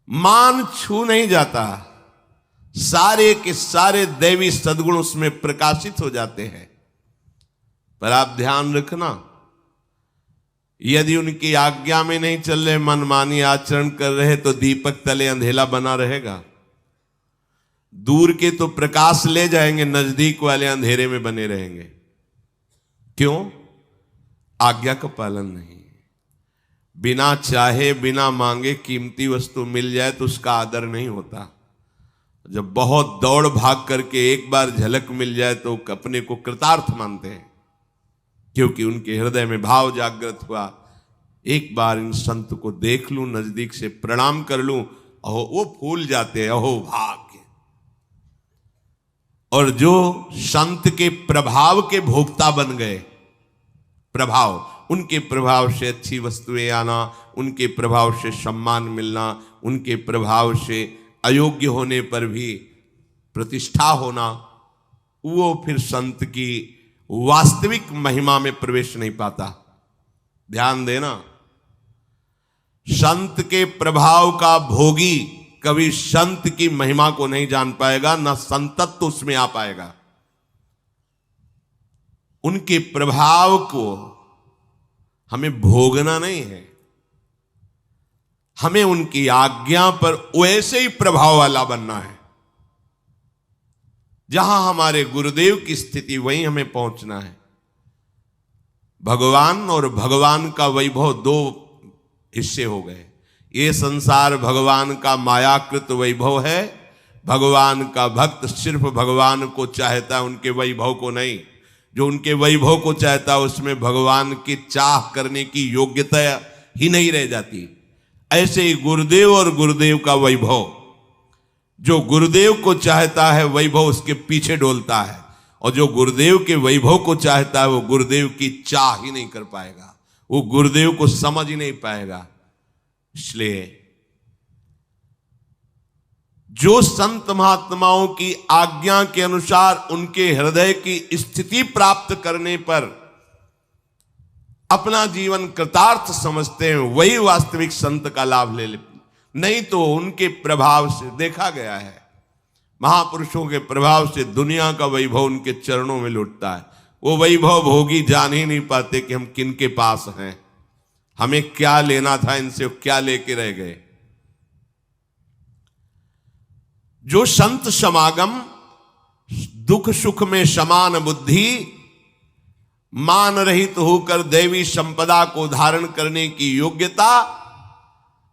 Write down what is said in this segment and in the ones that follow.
मान छू नहीं जाता, सारे के सारे दैवी सद्गुण उसमें प्रकाशित हो जाते हैं। पर आप ध्यान रखना, यदि उनकी आज्ञा में नहीं चल रहे, मनमानी आचरण कर रहे, तो दीपक तले अंधेला बना रहेगा। दूर के तो प्रकाश ले जाएंगे, नजदीक वाले अंधेरे में बने रहेंगे। क्यों? आज्ञा का पालन नहीं। बिना चाहे बिना मांगे कीमती वस्तु मिल जाए तो उसका आदर नहीं होता। जब बहुत दौड़ भाग करके एक बार झलक मिल जाए तो अपने को कृतार्थ मानते हैं, क्योंकि उनके हृदय में भाव जागृत हुआ, एक बार इन संत को देख लूं, नजदीक से प्रणाम कर लूं, अहो वो फूल जाते हैं, अहो भाग्य। और जो संत के प्रभाव के भोक्ता बन गए, प्रभाव, उनके प्रभाव से अच्छी वस्तुएं आना, उनके प्रभाव से सम्मान मिलना, उनके प्रभाव से अयोग्य होने पर भी प्रतिष्ठा होना, वो फिर संत की वास्तविक महिमा में प्रवेश नहीं पाता। ध्यान देना, संत के प्रभाव का भोगी कभी संत की महिमा को नहीं जान पाएगा, ना संतत्व उसमें आ पाएगा। उनके प्रभाव को हमें भोगना नहीं है, हमें उनकी आज्ञा पर वैसे ही प्रभाव वाला बनना है। जहां हमारे गुरुदेव की स्थिति, वहीं हमें पहुंचना है। भगवान और भगवान का वैभव दो हिस्से हो गए। ये संसार भगवान का मायाकृत वैभव है। भगवान का भक्त सिर्फ भगवान को चाहता है, उनके वैभव को नहीं। जो उनके वैभव को चाहता है उसमें भगवान की चाह करने की योग्यता ही नहीं रह जाती। ऐसे ही गुरुदेव और गुरुदेव का वैभव, जो गुरुदेव को चाहता है वैभव उसके पीछे डोलता है, और जो गुरुदेव के वैभव को चाहता है वो गुरुदेव की चाह ही नहीं कर पाएगा, वो गुरुदेव को समझ ही नहीं पाएगा। इसलिए जो संत महात्माओं की आज्ञा के अनुसार उनके हृदय की स्थिति प्राप्त करने पर अपना जीवन कृतार्थ समझते हैं, वही वास्तविक संत का लाभ ले लेते। नहीं तो उनके प्रभाव से देखा गया है, महापुरुषों के प्रभाव से दुनिया का वैभव उनके चरणों में लुटता है। वो वैभव भोगी जान ही नहीं पाते कि हम किन के पास हैं, हमें क्या लेना था इनसे, क्या लेके रह गए। जो संत समागम, दुख सुख में समान बुद्धि, मान रहित होकर दैवी संपदा को धारण करने की योग्यता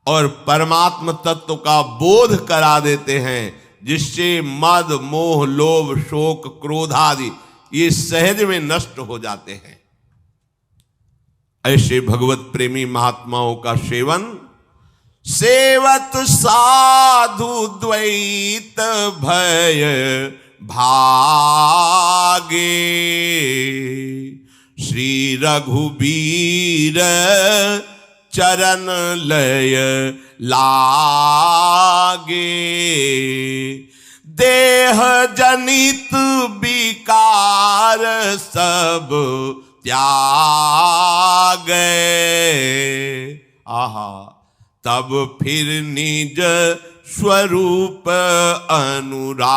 और परमात्म तत्व का बोध करा देते हैं, जिससे मद मोह लोभ शोक क्रोध आदि ये सहज में नष्ट हो जाते हैं। ऐसे भगवत प्रेमी महात्माओं का सेवन, सेवत साधु द्वैत भय भागे, श्री रघुबीर चरण लय लागे, देह जनित विकार सब त्यागे, आहा तब फिर निज स्वरूप अनुराग,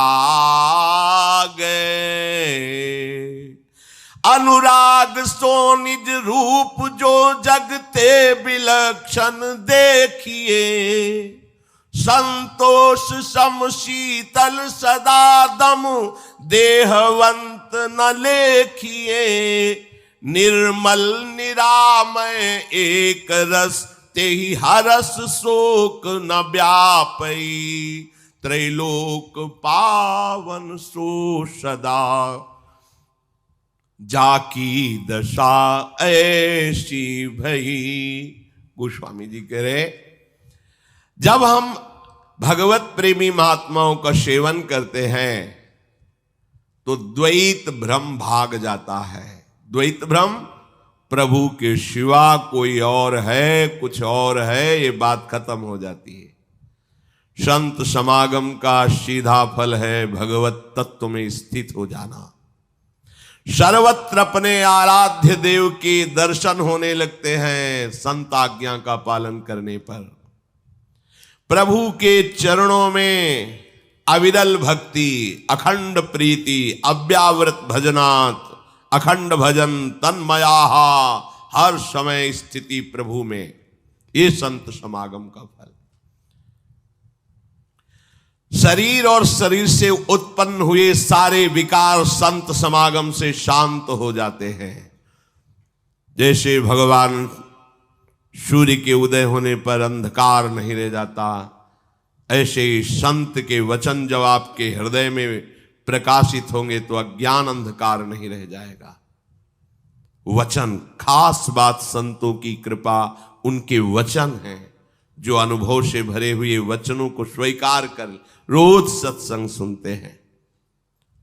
अनुराग सो निज रूप जो जगते विलक्षण देखिए, संतोष सम शीतल सदा दम देहवंत न लेखिए, निर्मल निरामय एक रस तेहि हरस शोक न व्यापई, त्रैलोक पावन सो सदा जाकी दशा ऐसी भई। गोस्वामी जी कह रहे, जब हम भगवत प्रेमी महात्माओं का सेवन करते हैं तो द्वैत भ्रम भाग जाता है। द्वैत भ्रम, प्रभु के सिवा कोई और है, कुछ और है, ये बात खत्म हो जाती है। संत समागम का सीधा फल है भगवत तत्व में स्थित हो जाना। सर्वत्र अपने आराध्य देव के दर्शन होने लगते हैं संत आज्ञा का पालन करने पर। प्रभु के चरणों में अविरल भक्ति, अखंड प्रीति, अव्यावृत भजनात्, अखंड भजन तन्मया, हर समय स्थिति प्रभु में, ये संत समागम का फल। शरीर और शरीर से उत्पन्न हुए सारे विकार संत समागम से शांत हो जाते हैं। जैसे भगवान सूर्य के उदय होने पर अंधकार नहीं रह जाता, ऐसे ही संत के वचन जब आपके हृदय में प्रकाशित होंगे तो अज्ञान अंधकार नहीं रह जाएगा। वचन, खास बात संतों की कृपा उनके वचन हैं, जो अनुभव से भरे हुए वचनों को स्वीकार कर रोज सत्संग सुनते हैं,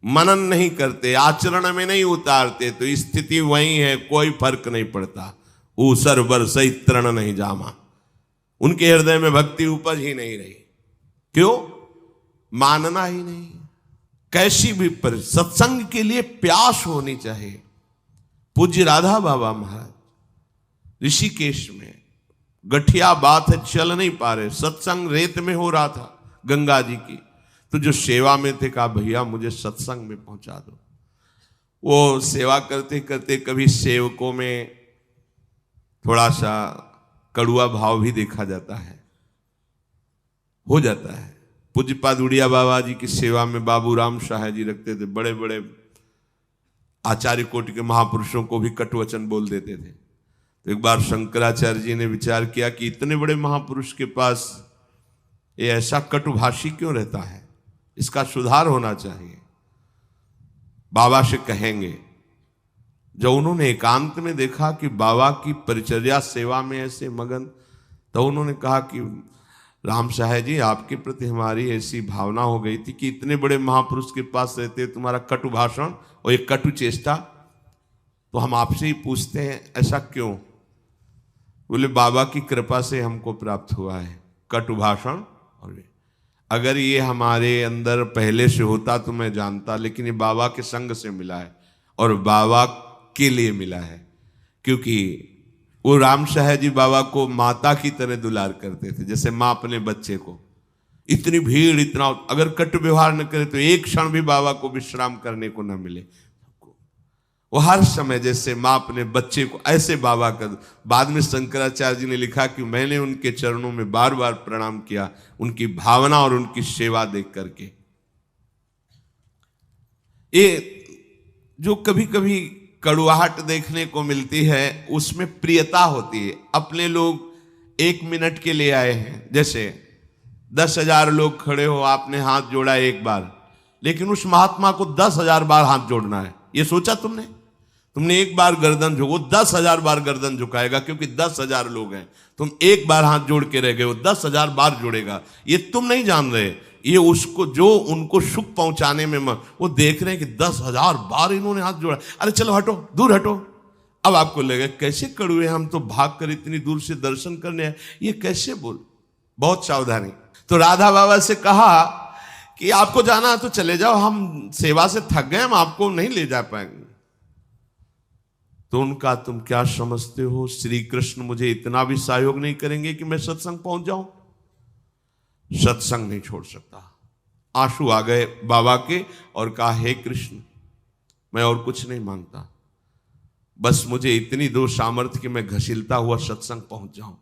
मनन नहीं करते, आचरण में नहीं उतारते, तो स्थिति वही है, कोई फर्क नहीं पड़ता। ऊसर बरसई तृण नहीं जामा, उनके हृदय में भक्ति उपज ही नहीं रही। क्यों? मानना ही नहीं। कैसी भी सत्संग के लिए प्यास होनी चाहिए। पूज्य राधा बाबा महाराज ऋषिकेश में, गठिया बात है, चल नहीं पा रहे, सत्संग रेत में हो रहा था गंगा जी की, तो जो सेवा में थे कहा भैया मुझे सत्संग में पहुंचा दो। वो सेवा करते करते कभी सेवकों में थोड़ा सा कड़ुआ भाव भी देखा जाता है, हो जाता है। पूज्यपाद उड़िया बाबा जी की सेवा में बाबू राम शाह जी रखते थे, बड़े बड़े आचार्य कोटि के महापुरुषों को भी कटुवचन बोल देते थे। तो एक बार शंकराचार्य जी ने विचार किया कि इतने बड़े महापुरुष के पास ये ऐसा कटुभाषी क्यों रहता है, इसका सुधार होना चाहिए, बाबा से कहेंगे। जब उन्होंने एकांत में देखा कि बाबा की परिचर्या सेवा में ऐसे मगन, तो उन्होंने कहा कि राम शाह जी, आपके प्रति हमारी ऐसी भावना हो गई थी कि इतने बड़े महापुरुष के पास रहते तुम्हारा कटु भाषण और एक कटु चेष्टा, तो हम आपसे ही पूछते हैं ऐसा क्यों? बोले बाबा की कृपा से हमको प्राप्त हुआ है कटु भाषण। और अगर ये हमारे अंदर पहले से होता तो मैं जानता, लेकिन ये बाबा के संग से मिला है और बाबा के लिए मिला है। क्योंकि वो राम शाह जी बाबा को माता की तरह दुलार करते थे, जैसे माँ अपने बच्चे को। इतनी भीड़, इतना, अगर कटु व्यवहार न करे तो एक क्षण भी बाबा को विश्राम करने को न मिले। वो हर समय जैसे माँ अपने बच्चे को, ऐसे बाबा का। बाद में शंकराचार्य जी ने लिखा कि मैंने उनके चरणों में बार बार प्रणाम किया, उनकी भावना और उनकी सेवा देख करके। ये जो कभी कभी कड़ुआहट देखने को मिलती है, उसमें प्रियता होती है। अपने लोग 1 मिनट के लिए आए हैं, जैसे 10,000 लोग खड़े हो, आपने हाथ जोड़ा एक बार, लेकिन उस महात्मा को 10,000 बार हाथ जोड़ना है। ये सोचा तुमने? तुमने एक बार गर्दन झुको, 10,000 बार गर्दन झुकाएगा, क्योंकि 10,000 लोग हैं। तुम एक बार हाथ जोड़ के रह गए, वो 10,000 बार जोड़ेगा। ये तुम नहीं जान रहे, ये उसको जो उनको सुख पहुंचाने में वो देख रहे हैं कि 10,000 बार इन्होंने हाथ जोड़ा, अरे चलो हटो, दूर हटो। अब आपको लगे कैसे कड़ुए, हम तो भाग कर इतनी दूर से दर्शन करने आए, ये कैसे बोल। बहुत सावधानी। तो राधा बाबा से कहा कि आपको जाना है तो चले जाओ, हम सेवा से थक गए, हम आपको नहीं ले जा पाएंगे। तो उनका तुम क्या समझते हो, श्री कृष्ण मुझे इतना भी सहयोग नहीं करेंगे कि मैं सत्संग पहुंच जाऊं? सत्संग नहीं छोड़ सकता। आंसू आ गए बाबा के और कहा हे कृष्ण, मैं और कुछ नहीं मांगता, बस मुझे इतनी दो सामर्थ्य कि मैं घसीलता हुआ सत्संग पहुंच जाऊं।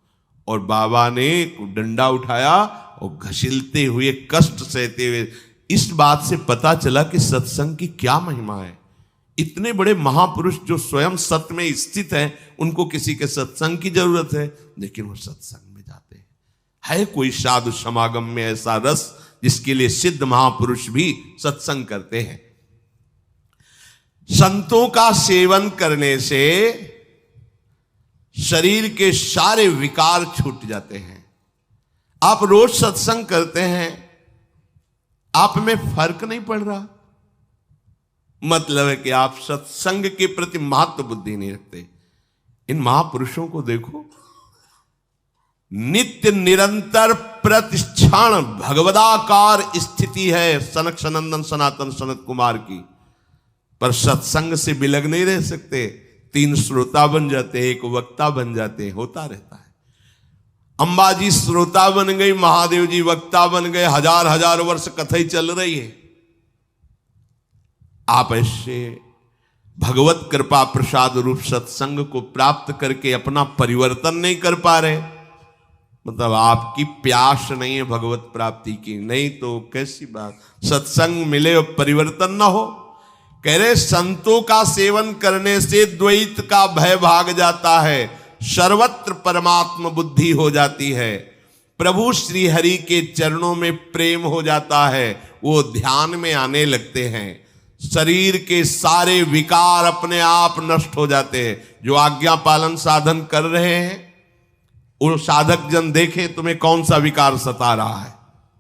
और बाबा ने डंडा उठाया और घसीलते हुए, कष्ट सहते हुए। इस बात से पता चला कि सत्संग की क्या महिमा है। इतने बड़े महापुरुष जो स्वयं सत्य में स्थित हैं, उनको किसी के सत्संग की जरूरत है, लेकिन वो सत्संग में जाते हैं। है कोई साधु समागम में ऐसा रस जिसके लिए सिद्ध महापुरुष भी सत्संग करते हैं। संतों का सेवन करने से शरीर के सारे विकार छूट जाते हैं। आप रोज सत्संग करते हैं, आप में फर्क नहीं पड़ रहा, मतलब है कि आप सत्संग के प्रति महत्व बुद्धि नहीं रखते। इन महापुरुषों को देखो, नित्य निरंतर प्रतिक्षण भगवदाकार स्थिति है सनक सनंदन सनातन सनत कुमार की, पर सत्संग से बिलग नहीं रह सकते। 3 श्रोता बन जाते, 1 वक्ता बन जाते, होता रहता है। अंबाजी श्रोता बन गई, महादेव जी वक्ता बन गए, हजार हजार वर्ष कथई चल रही है। आप ऐसे भगवत कृपा प्रसाद रूप सत्संग को प्राप्त करके अपना परिवर्तन नहीं कर पा रहे, मतलब आपकी प्यास नहीं है भगवत प्राप्ति की। नहीं तो कैसी बात, सत्संग मिले और परिवर्तन ना हो। कह रहे संतों का सेवन करने से द्वैत का भय भाग जाता है, सर्वत्र परमात्म बुद्धि हो जाती है, प्रभु श्री हरि के चरणों में प्रेम हो जाता है, वो ध्यान में आने लगते हैं, शरीर के सारे विकार अपने आप नष्ट हो जाते हैं। जो आज्ञा पालन साधन कर रहे हैं वो साधक जन देखें तुम्हें कौन सा विकार सता रहा है।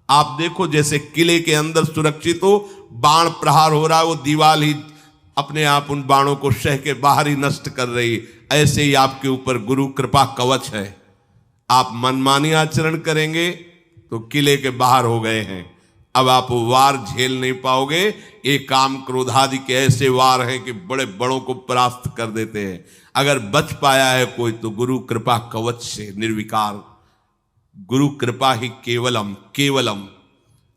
आप देखो जैसे किले के अंदर सुरक्षित हो, बाण प्रहार हो रहा है, वो दीवार ही अपने आप उन बाणों को सह के बाहर ही नष्ट कर रही, ऐसे ही आपके ऊपर गुरु कृपा कवच है। आप मनमानी आचरण करेंगे तो किले के बाहर हो गए हैं, अब आप वार झेल नहीं पाओगे। ये काम क्रोधादि के ऐसे वार हैं कि बड़े बड़ों को परास्त कर देते हैं। अगर बच पाया है कोई तो गुरु कृपा कवच से निर्विकार, गुरु कृपा ही केवलम केवलम,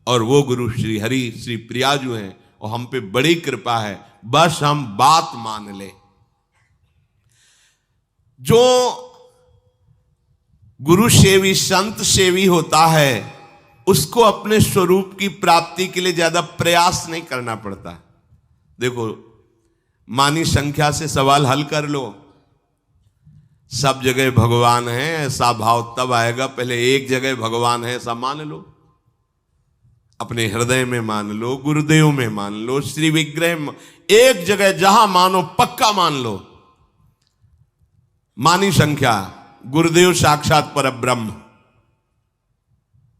और वो गुरु श्री हरि श्री प्रियाजू हैं और हम पे बड़ी कृपा है, बस हम बात मान ले। जो गुरु सेवी संत सेवी होता है उसको अपने स्वरूप की प्राप्ति के लिए ज्यादा प्रयास नहीं करना पड़ता। देखो मानी संख्या से सवाल हल कर लो, सब जगह भगवान है ऐसा भाव तब आएगा, पहले एक जगह भगवान है ऐसा मान लो, अपने हृदय में मान लो, गुरुदेव में मान लो, श्री विग्रह में, एक जगह जहां मानो पक्का मान लो। मानी संख्या गुरुदेव साक्षात पर ब्रह्म,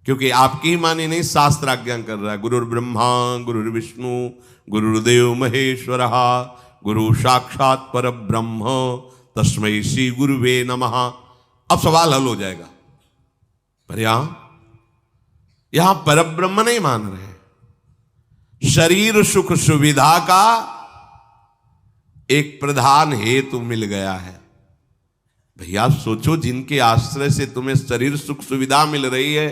क्योंकि आपकी ही मानी नहीं, शास्त्र आज्ञा कर रहा है, गुरुर् ब्रह्मा गुरुर्विष्णु गुरुर्देव महेश्वर गुरु साक्षात पर ब्रह्म तस्मै श्री गुरुवे नमः। अब सवाल हल हो जाएगा। पर यहां पर ब्रह्म नहीं मान रहे, शरीर सुख सुविधा का एक प्रधान हेतु मिल गया है। भैया सोचो, जिनके आश्रय से तुम्हें शरीर सुख सुविधा मिल रही है,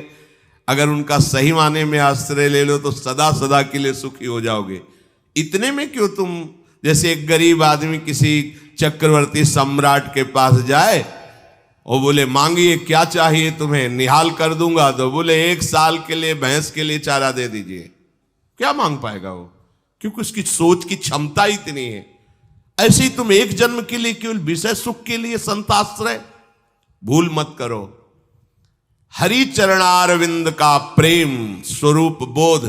अगर उनका सही माने में आश्रय ले लो तो सदा सदा के लिए सुखी हो जाओगे। इतने में क्यों तुम, जैसे एक गरीब आदमी किसी चक्रवर्ती सम्राट के पास जाए और बोले मांगिए क्या चाहिए तुम्हें, निहाल कर दूंगा, तो बोले 1 साल के लिए भैंस के लिए चारा दे दीजिए, क्या मांग पाएगा वो, क्योंकि उसकी सोच की क्षमता इतनी है। ऐसे ही तुम एक जन्म के लिए केवल विषय सुख के लिए संताश्रय भूल मत करो। हरि चरणारविंद का प्रेम स्वरूप बोध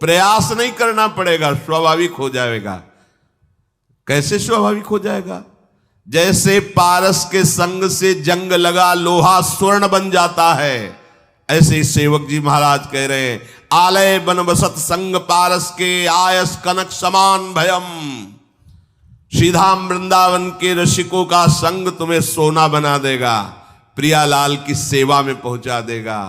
प्रयास नहीं करना पड़ेगा, स्वाभाविक हो जाएगा। कैसे स्वाभाविक हो जाएगा? जैसे पारस के संग से जंग लगा लोहा स्वर्ण बन जाता है, ऐसे ही सेवक जी महाराज कह रहे हैं, आलय बन बसत संग पारस के आयस कनक समान भयम। श्रीधाम वृंदावन के रसिकों का संग तुम्हें सोना बना देगा, प्रियालाल की सेवा में पहुंचा देगा।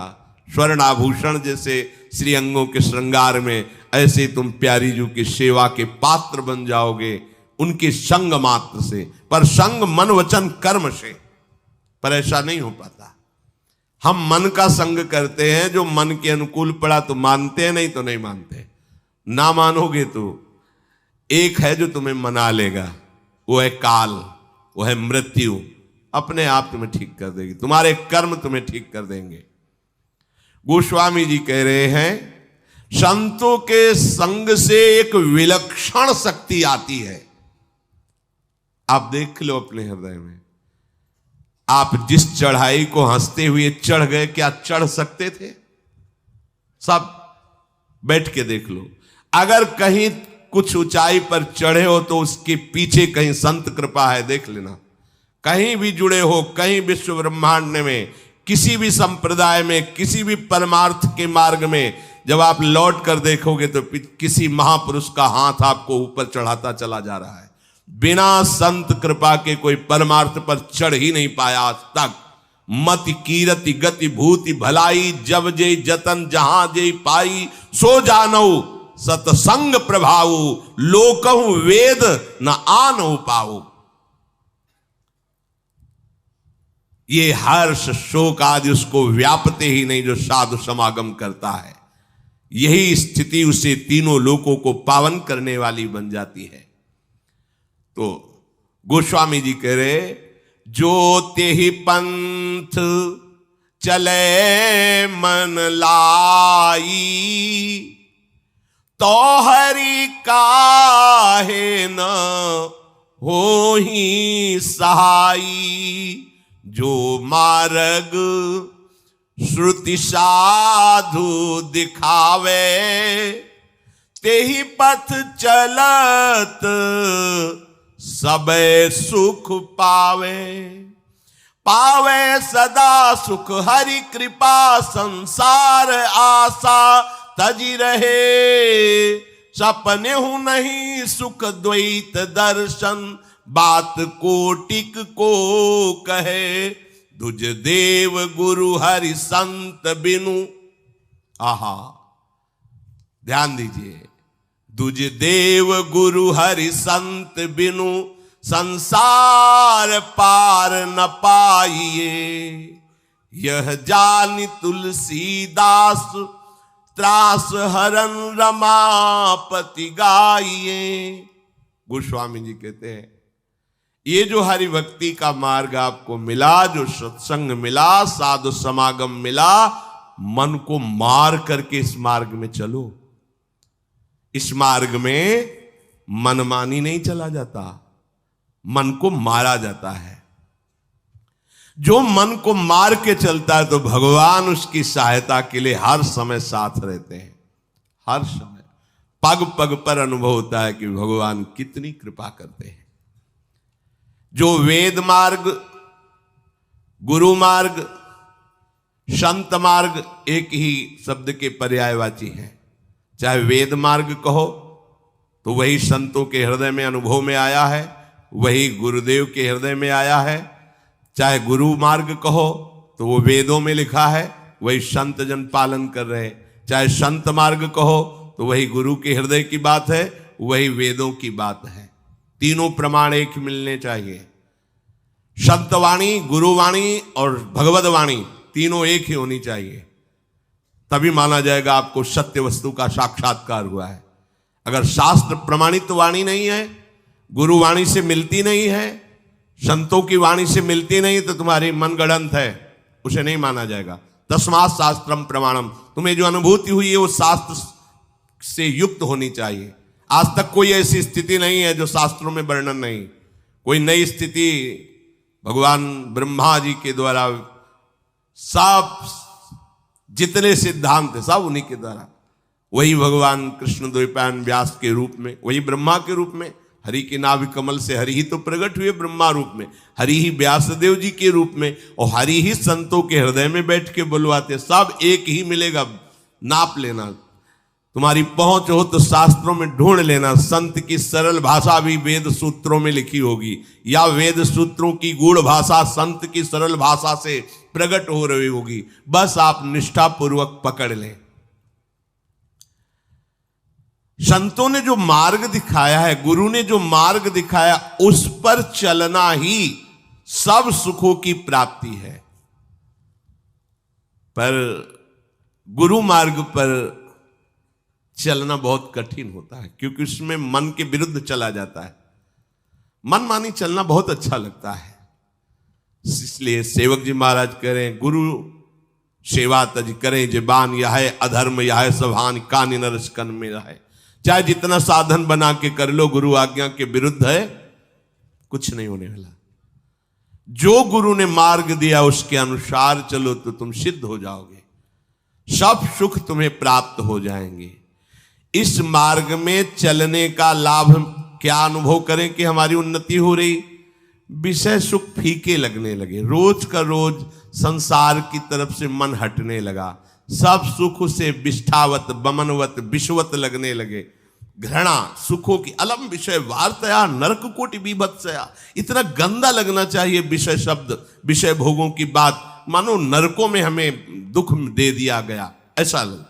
स्वर्ण आभूषण जैसे श्री अंगों के श्रृंगार में, ऐसे तुम प्यारी जू की सेवा के पात्र बन जाओगे उनके संग मात्र से। पर संग मन वचन कर्म से, पर ऐसा नहीं हो पाता। हम मन का संग करते हैं, जो मन के अनुकूल पड़ा तो मानते हैं, नहीं तो नहीं मानते। ना मानोगे तो एक है जो तुम्हें मना लेगा, वो है काल, वो है मृत्यु, अपने आप तुम्हें ठीक कर देगी, तुम्हारे कर्म तुम्हें ठीक कर देंगे। गोस्वामी जी कह रहे हैं, संतों के संग से एक विलक्षण शक्ति आती है। आप देख लो अपने हृदय में, आप जिस चढ़ाई को हंसते हुए चढ़ गए, क्या चढ़ सकते थे? सब बैठ के देख लो। अगर कहीं कुछ ऊंचाई पर चढ़े हो तो उसके पीछे कहीं संत कृपा है, देख लेना। कहीं भी जुड़े हो, कहीं विश्व ब्रह्मांड में, किसी भी संप्रदाय में, किसी भी परमार्थ के मार्ग में, जब आप लौट कर देखोगे तो किसी महापुरुष का हाथ आपको ऊपर चढ़ाता चला जा रहा है। बिना संत कृपा के कोई परमार्थ पर चढ़ ही नहीं पाया आज तक। मति कीरति गति भूति भलाई, जब जे जतन जहां जे पाई, सो जानो सतसंग प्रभाऊ, लोकहु वेद न आनो पाऊ। ये हर्ष शोक आदि उसको व्यापते ही नहीं जो साधु समागम करता है। यही स्थिति उसे तीनों लोकों को पावन करने वाली बन जाती है। तो गोस्वामी जी कह रहे, जो तेहि पंथ चले मन लाई, तो हरि काहे न होहि सहाई। जो मार्ग श्रुति साधु दिखावे, तेहि पथ चलत सबे सुख पावे। पावे सदा सुख हरि कृपा, संसार आशा तजी रहे। सपने हूं नहीं सुख द्वैत दर्शन, बात कोटिक को कहे। दुज देव गुरु हरि संत बिनु, आहा ध्यान दीजिए, दुज देव गुरु हरि संत बिनु, संसार पार न पाइए। यह जानि तुलसीदास, त्रास हरन रमापति गाइए। गोस्वामी जी कहते हैं, ये जो हरि भक्ति का मार्ग आपको मिला, जो सत्संग मिला, साधु समागम मिला, मन को मार करके इस मार्ग में चलो। इस मार्ग में मनमानी नहीं चला जाता, मन को मारा जाता है। जो मन को मार के चलता है तो भगवान उसकी सहायता के लिए हर समय साथ रहते हैं। हर समय पग पग पर अनुभव होता है कि भगवान कितनी कृपा करते हैं। जो वेद मार्ग, गुरु मार्ग, संत मार्ग एक ही शब्द के पर्यायवाची हैं। चाहे वेद मार्ग कहो तो वही संतों के हृदय में अनुभव में आया है, वही गुरुदेव के हृदय में आया है। चाहे गुरु मार्ग कहो तो वो वेदों में लिखा है, वही संत जन पालन कर रहे। चाहे संत मार्ग कहो तो वही गुरु के हृदय की बात है, वही वेदों की बात है। तीनों प्रमाण एक मिलने चाहिए। संतवाणी, गुरुवाणी और भगवद वाणी तीनों एक ही होनी चाहिए, तभी माना जाएगा आपको सत्य वस्तु का साक्षात्कार हुआ है। अगर शास्त्र प्रमाणित वाणी नहीं है, गुरुवाणी से मिलती नहीं है, संतों की वाणी से मिलती नहीं, तो तुम्हारी मनगढ़ंत है, उसे नहीं माना जाएगा। तस्मात् शास्त्रम प्रमाणम, तुम्हें जो अनुभूति हुई है वो शास्त्र से युक्त होनी चाहिए। आज तक कोई ऐसी स्थिति नहीं है जो शास्त्रों में वर्णन नहीं। कोई नई स्थिति भगवान ब्रह्मा जी के द्वारा, सब जितने सिद्धांत है सब उन्हीं के द्वारा, वही भगवान कृष्ण द्वैपायन व्यास के रूप में, वही ब्रह्मा के रूप में, हरि के नाभि कमल से हरि ही तो प्रकट हुए ब्रह्मा रूप में, हरि ही व्यासदेव जी के रूप में, और हरि ही संतों के हृदय में बैठ के बुलवाते। सब एक ही मिलेगा, नाप लेना। तुम्हारी पहुंच हो तो शास्त्रों में ढूंढ लेना, संत की सरल भाषा भी वेद सूत्रों में लिखी होगी, या वेद सूत्रों की गूढ़ भाषा संत की सरल भाषा से प्रकट हो रही होगी। बस आप निष्ठापूर्वक पकड़ लें। संतों ने जो मार्ग दिखाया है, गुरु ने जो मार्ग दिखाया, उस पर चलना ही सब सुखों की प्राप्ति है। पर गुरु मार्ग पर चलना बहुत कठिन होता है, क्योंकि उसमें मन के विरुद्ध चला जाता है। मनमानी चलना बहुत अच्छा लगता है। इसलिए सेवक जी महाराज करें, गुरु सेवा तज करें जबान, यह है अधर्म यह है सभान, कान नरस कन में रहे। चाहे जितना साधन बना के कर लो, गुरु आज्ञा के विरुद्ध है, कुछ नहीं होने वाला। जो गुरु ने मार्ग दिया उसके अनुसार चलो तो तुम सिद्ध हो जाओगे, सब सुख तुम्हें प्राप्त हो जाएंगे। इस मार्ग में चलने का लाभ क्या अनुभव करें कि हमारी उन्नति हो रही, विषय सुख फीके लगने लगे, रोज का रोज संसार की तरफ से मन हटने लगा, सब सुख से विष्ठावत बमनवत विश्वत लगने लगे। घृणा सुखों की अलम विषय वार्तया नरक कोटि बीभत्सया, इतना गंदा लगना चाहिए विषय शब्द, विषय भोगों की बात, मानो नरकों में हमें दुख दे दिया गया, ऐसा लग।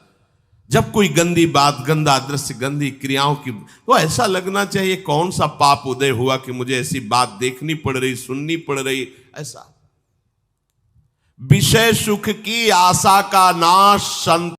जब कोई गंदी बात, गंदा दृश्य, गंदी क्रियाओं की, तो ऐसा लगना चाहिए कौन सा पाप उदय हुआ कि मुझे ऐसी बात देखनी पड़ रही, सुननी पड़ रही, ऐसा। विषय सुख की आशा का नाश, संत